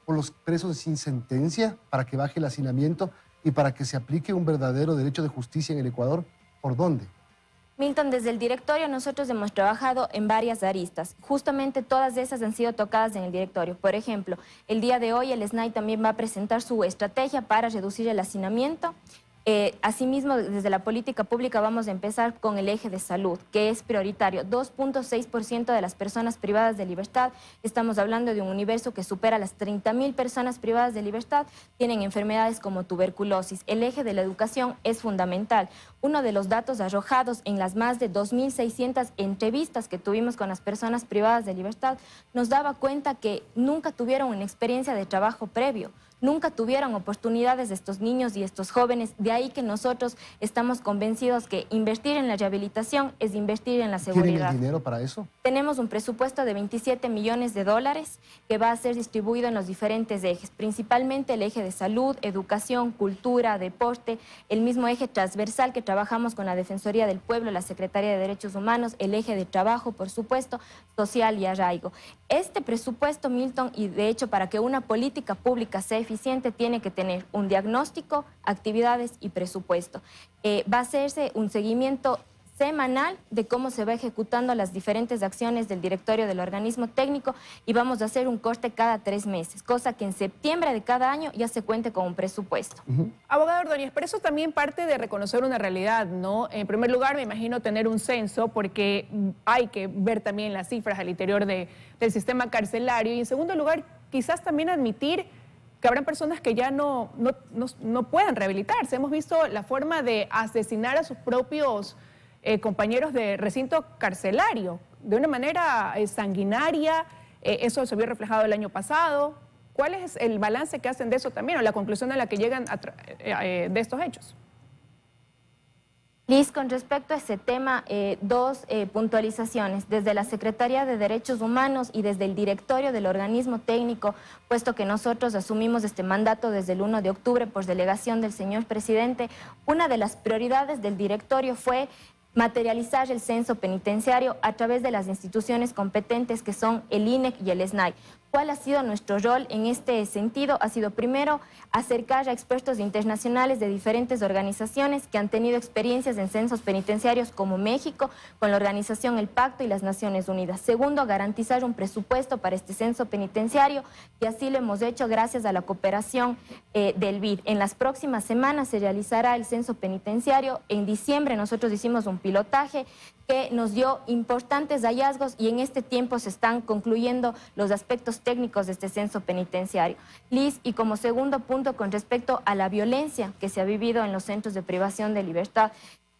por los presos sin sentencia, para que baje el hacinamiento y para que se aplique un verdadero derecho de justicia en el Ecuador? ¿Por dónde? Milton, desde el directorio nosotros hemos trabajado en varias aristas. Justamente todas esas han sido tocadas en el directorio. Por ejemplo, el día de hoy el SNAI también va a presentar su estrategia para reducir el hacinamiento. Asimismo, desde la política pública vamos a empezar con el eje de salud, que es prioritario. 2.6% de las personas privadas de libertad, estamos hablando de un universo que supera las 30.000 personas privadas de libertad, tienen enfermedades como tuberculosis. El eje de la educación es fundamental. Uno de los datos arrojados en las más de 2.600 entrevistas que tuvimos con las personas privadas de libertad nos daba cuenta que nunca tuvieron una experiencia de trabajo previo. Nunca tuvieron oportunidades estos niños y estos jóvenes, de ahí que nosotros estamos convencidos que invertir en la rehabilitación es invertir en la seguridad. ¿Tienen el dinero para eso? Tenemos un presupuesto de $27 millones que va a ser distribuido en los diferentes ejes, principalmente el eje de salud, educación, cultura, deporte, el mismo eje transversal que trabajamos con la Defensoría del Pueblo, la Secretaría de Derechos Humanos, el eje de trabajo, por supuesto, social y arraigo. Este presupuesto, Milton, y de hecho para que una política pública sea eficiente, tiene que tener un diagnóstico, actividades y presupuesto. Va a hacerse un seguimiento semanal de cómo se va ejecutando las diferentes acciones del directorio del organismo técnico y vamos a hacer un corte cada 3 meses, cosa que en septiembre de cada año ya se cuente con un presupuesto. Abogado Ordóñez, pero eso también parte de reconocer una realidad, ¿no? En primer lugar, me imagino tener un censo porque hay que ver también las cifras al interior del sistema carcelario y en segundo lugar, quizás también admitir que habrán personas que ya no puedan rehabilitarse. Hemos visto la forma de asesinar a sus propios compañeros de recinto carcelario de una manera sanguinaria. Eso se vio reflejado el año pasado. ¿Cuál es el balance que hacen de eso también o la conclusión a la que llegan de estos hechos? Liz, con respecto a ese tema, dos puntualizaciones. Desde la Secretaría de Derechos Humanos y desde el directorio del organismo técnico, puesto que nosotros asumimos este mandato desde el 1 de octubre por delegación del señor presidente, una de las prioridades del directorio fue materializar el censo penitenciario a través de las instituciones competentes que son el INEC y el SNAI. ¿Cuál ha sido nuestro rol en este sentido? Ha sido primero acercar a expertos internacionales de diferentes organizaciones que han tenido experiencias en censos penitenciarios como México, con la organización El Pacto y las Naciones Unidas. Segundo, garantizar un presupuesto para este censo penitenciario y así lo hemos hecho gracias a la cooperación del BID. En las próximas semanas se realizará el censo penitenciario. En diciembre nosotros hicimos un pilotaje que nos dio importantes hallazgos y en este tiempo se están concluyendo los aspectos técnicos de este censo penitenciario. Liz, y como segundo punto con respecto a la violencia que se ha vivido en los centros de privación de libertad,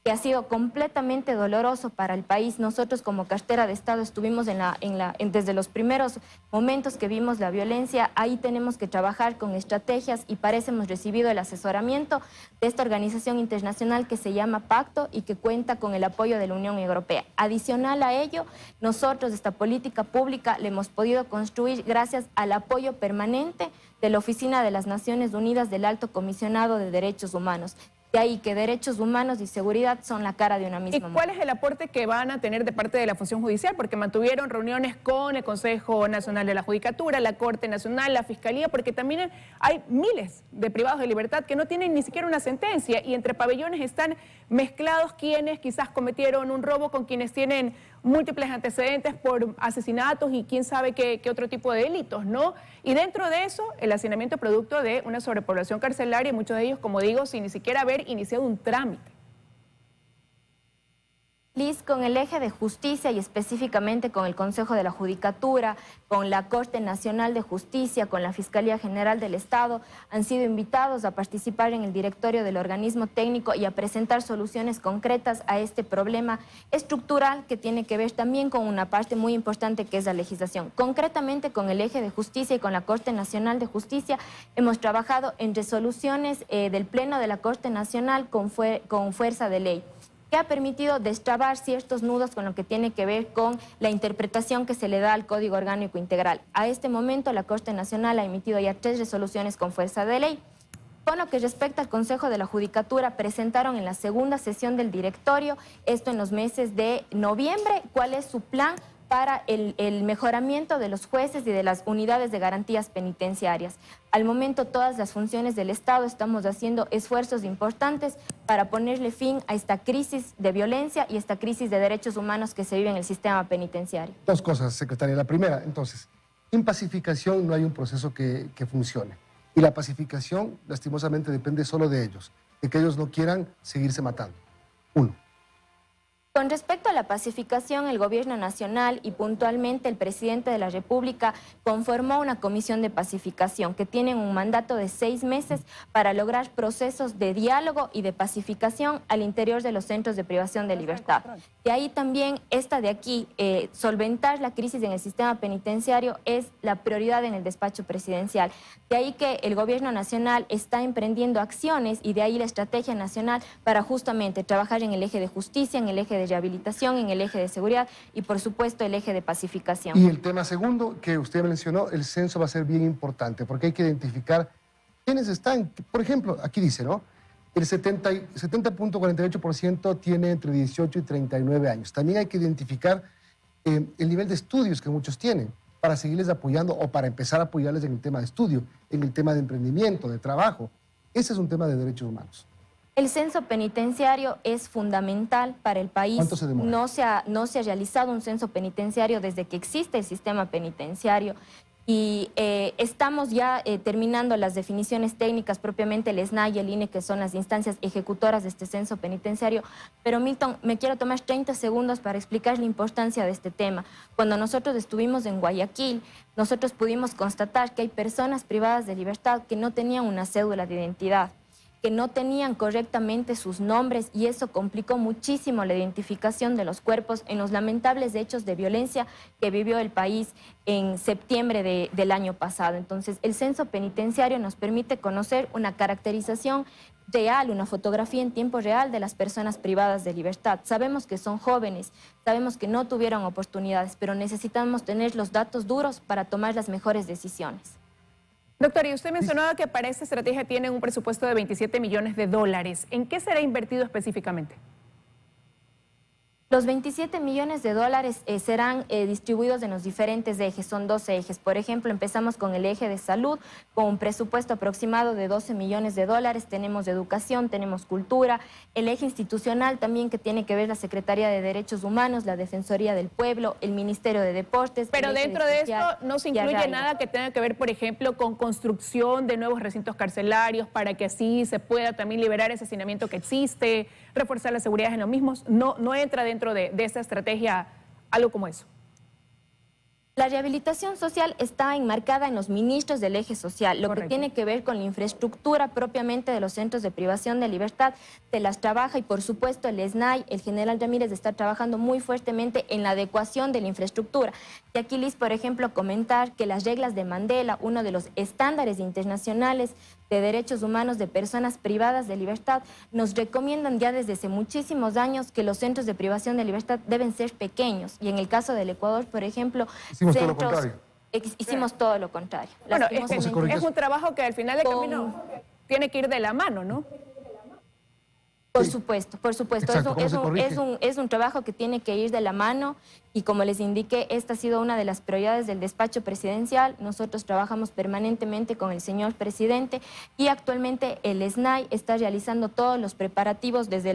que ha sido completamente doloroso para el país. Nosotros como cartera de Estado estuvimos desde los primeros momentos que vimos la violencia. Ahí tenemos que trabajar con estrategias y para eso hemos recibido el asesoramiento de esta organización internacional que se llama Pacto y que cuenta con el apoyo de la Unión Europea. Adicional a ello, nosotros esta política pública la hemos podido construir gracias al apoyo permanente de la Oficina de las Naciones Unidas del Alto Comisionado de Derechos Humanos. De ahí que derechos humanos y seguridad son la cara de una misma moneda. ¿Y cuál es el aporte que van a tener de parte de la función judicial? Porque mantuvieron reuniones con el Consejo Nacional de la Judicatura, la Corte Nacional, la Fiscalía, porque también hay miles de privados de libertad que no tienen ni siquiera una sentencia y entre pabellones están mezclados quienes quizás cometieron un robo con quienes tienen múltiples antecedentes por asesinatos y quién sabe qué otro tipo de delitos, ¿no? Y dentro de eso, el hacinamiento producto de una sobrepoblación carcelaria y muchos de ellos, como digo, sin ni siquiera haber iniciado un trámite. Liz, con el eje de justicia y específicamente con el Consejo de la Judicatura, con la Corte Nacional de Justicia, con la Fiscalía General del Estado, han sido invitados a participar en el directorio del organismo técnico y a presentar soluciones concretas a este problema estructural que tiene que ver también con una parte muy importante que es la legislación. Concretamente con el eje de justicia y con la Corte Nacional de Justicia hemos trabajado en resoluciones del Pleno de la Corte Nacional con fuerza de ley, que ha permitido destrabar ciertos nudos con lo que tiene que ver con la interpretación que se le da al Código Orgánico Integral. A este momento la Corte Nacional ha emitido ya 3 resoluciones con fuerza de ley. Con lo que respecta al Consejo de la Judicatura, presentaron en la segunda sesión del directorio, esto en los meses de noviembre, cuál es su plan para el mejoramiento de los jueces y de las unidades de garantías penitenciarias. Al momento, todas las funciones del Estado estamos haciendo esfuerzos importantes para ponerle fin a esta crisis de violencia y esta crisis de derechos humanos que se vive en el sistema penitenciario. Dos cosas, secretaria. La primera, entonces, en pacificación no hay un proceso que funcione. Y la pacificación, lastimosamente, depende solo de ellos, de que ellos no quieran seguirse matando. Uno. Con respecto a la pacificación, el Gobierno Nacional y puntualmente el Presidente de la República conformó una comisión de pacificación que tiene un mandato de 6 meses para lograr procesos de diálogo y de pacificación al interior de los centros de privación de libertad. De ahí también esta de aquí, solventar la crisis en el sistema penitenciario es la prioridad en el despacho presidencial. De ahí que el Gobierno Nacional está emprendiendo acciones y de ahí la estrategia nacional para justamente trabajar en el eje de justicia, en el eje de rehabilitación, en el eje de seguridad y por supuesto el eje de pacificación. Y el tema segundo que usted mencionó, el censo va a ser bien importante porque hay que identificar quiénes están. Por ejemplo, aquí dice, ¿no? El 70.48% tiene entre 18 y 39 años. También hay que identificar el nivel de estudios que muchos tienen para seguirles apoyando o para empezar a apoyarles en el tema de estudio, en el tema de emprendimiento, de trabajo. Ese es un tema de derechos humanos. El censo penitenciario es fundamental para el país. ¿Cuánto se demora? No se ha realizado un censo penitenciario desde que existe el sistema penitenciario. Y estamos ya terminando las definiciones técnicas, propiamente el SNAI y el INE, que son las instancias ejecutoras de este censo penitenciario. Pero Milton, me quiero tomar 30 segundos para explicar la importancia de este tema. Cuando nosotros estuvimos en Guayaquil, nosotros pudimos constatar que hay personas privadas de libertad que no tenían una cédula de identidad, que no tenían correctamente sus nombres, y eso complicó muchísimo la identificación de los cuerpos en los lamentables hechos de violencia que vivió el país en septiembre del año pasado. Entonces, el censo penitenciario nos permite conocer una caracterización real, una fotografía en tiempo real de las personas privadas de libertad. Sabemos que son jóvenes, sabemos que no tuvieron oportunidades, pero necesitamos tener los datos duros para tomar las mejores decisiones. Doctor, y usted mencionaba que para esta estrategia tienen un presupuesto de 27 millones de dólares. ¿En qué será invertido específicamente? Los 27 millones de dólares serán distribuidos en los diferentes ejes, son 12 ejes. Por ejemplo, empezamos con el eje de salud, con un presupuesto aproximado de 12 millones de dólares. Tenemos educación, tenemos cultura, el eje institucional también, que tiene que ver la Secretaría de Derechos Humanos, la Defensoría del Pueblo, el Ministerio de Deportes. Pero dentro de esto no se incluye nada que tenga que ver, por ejemplo, con construcción de nuevos recintos carcelarios para que así se pueda también liberar ese hacinamiento que existe, reforzar la seguridad en los mismos. No entra dentro de esta estrategia algo como eso. La rehabilitación social está enmarcada en los ministros del eje social. Lo que tiene que ver con la infraestructura propiamente de los centros de privación de libertad, se las trabaja, y por supuesto el SNAI, el general Ramírez, está trabajando muy fuertemente en la adecuación de la infraestructura. Y aquí, Liz, por ejemplo, comentar que las reglas de Mandela, uno de los estándares internacionales de derechos humanos de personas privadas de libertad, nos recomiendan ya desde hace muchísimos años que los centros de privación de libertad deben ser pequeños. Y en el caso del Ecuador, por ejemplo, hicimos todo lo contrario. Hicimos todo lo contrario. Bueno, es un trabajo que al final del camino tiene que ir de la mano, ¿no? Por supuesto, por supuesto. Exacto, Es un trabajo que tiene que ir de la mano, y como les indiqué, esta ha sido una de las prioridades del despacho presidencial. Nosotros trabajamos permanentemente con el señor presidente, y actualmente el SNAI está realizando todos los preparativos desde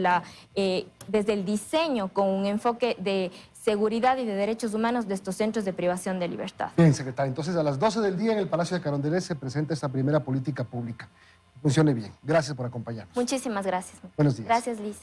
el diseño, con un enfoque de seguridad y de derechos humanos de estos centros de privación de libertad. Bien, secretaria. Entonces, a las 12 del día en el Palacio de Carondelet se presenta esta primera política pública. Funcione bien. Gracias por acompañarnos. Muchísimas gracias. Buenos días. Gracias, Liz.